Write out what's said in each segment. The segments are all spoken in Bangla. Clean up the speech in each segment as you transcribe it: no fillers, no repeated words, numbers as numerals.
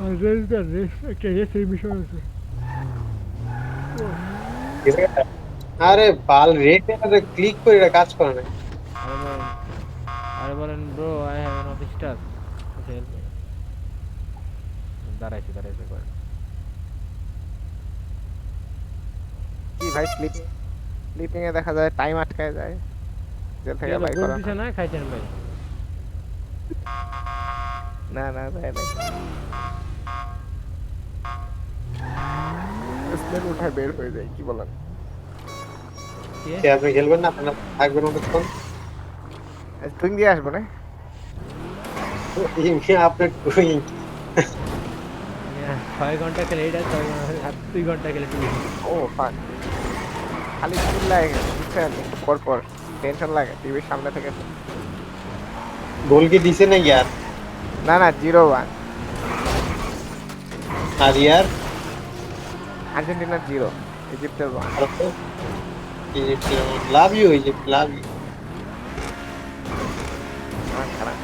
Azrail'den একটা রেসের বিষয় আছে। আরে বাল রেটে ক্লিক করে এটা কাজ করে না। আরে বলেন, আরে বলেন bro, I have an office task, help me. দাঁড়াইছে দাঁড়াইছে করেন। কি ভাই, স্লিপিং স্লিপিং এ দেখা যায় টাইম আটকায় যায়, জেল কি থেকে হলো, বাই ঘুম করা দিছে হয়। না খাইছেন ভাই? না না যায় নাই, স্মেল উঠায় বের হয়ে যায়, কি বলেন? কি কে আপনি খেলবেন না, আপনার থাকবেন অনেকক্ষণ? টুইং দিয়ে আসবো না? আপনার ডুইং 6 ঘন্টা খেলে এটা, 6 ঘন্টা আর 2 ঘন্টা খেলে টুইন। ও ফাক, খালি চিল্লায় বুঝছেন, একটু পর পর টেনশন লাগে টিভির সামনে থেকে। গোল কি দিছে না ইয়ার? না না, 0-1, আর ইয়ার আর্জেন্টিনার 0, ইজিপ্টের 1। Egypt love you, Egypt love you. খারাপ।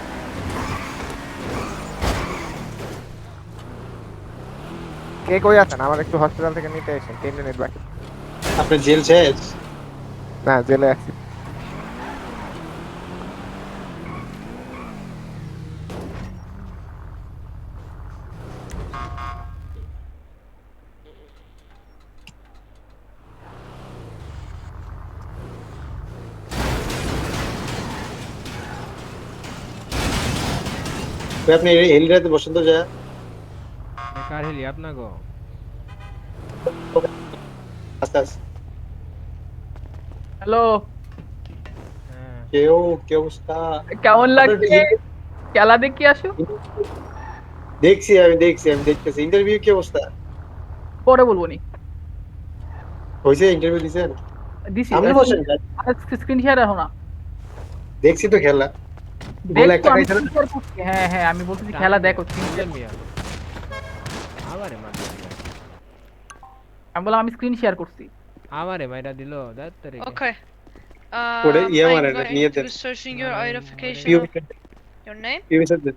কে কই আছেন? আমার একটু হসপিটাল থেকে নিতে এসেছেন, 3 মিনিট বাকি। আপনার জেল শেষ? না, জেলে আছি। আপনি হেলিরাতে বসন্ত যায়? কার হেলি আপনার গো? আস্তে আস্তে। হ্যালো, হ্যাঁ। কেউ কে অবস্থা? কেমন আপনার লাগছে? খেলা দেখি আসো। দেখছি, আমি দেখতেছি। ইন্টারভিউ কি অবস্থা? পরে বলবো নি। হয়েছে, ইন্টারভিউ দিছেন? দিছি সামনে বসেন। স্ক্রিন শেয়ার এখন না। দেখছি তো খেলা, গোল দেখছো, একটা আমি খাইছে না? স্ক্রিন শেয়ার করছি। হ্যাঁ হ্যাঁ, আমি বলতেছি খেলা টাঙ্গে দেখো, স্ক্রিন শেয়ার সুজন করছি। মিয়া আমারে মার দিল। আমি বললাম আমি স্ক্রিন শেয়ার করছি। আমারে মাইরা দিল দাঁত তারিখে। Okay. ওরে ইয়ে I'm মারেন going নিয়ে to then. be searching your আরে মারে identification PO of your name. PO then.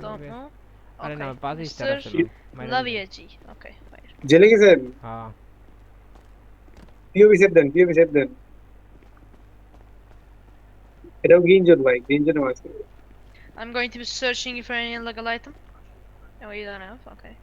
Don't know. আরে না, Okay. 5 star Mr. আসলো মাইরা দিল। Laviaji. Okay, fine. জেলে গেছেন? হ্যাঁ। পিও দেন, পিও দেন। এটাও গ্রিন জোন ভাই, গ্রিন জোনে মারছে। I'm going to be searching you for any illegal item. Oh, you don't have? Okay.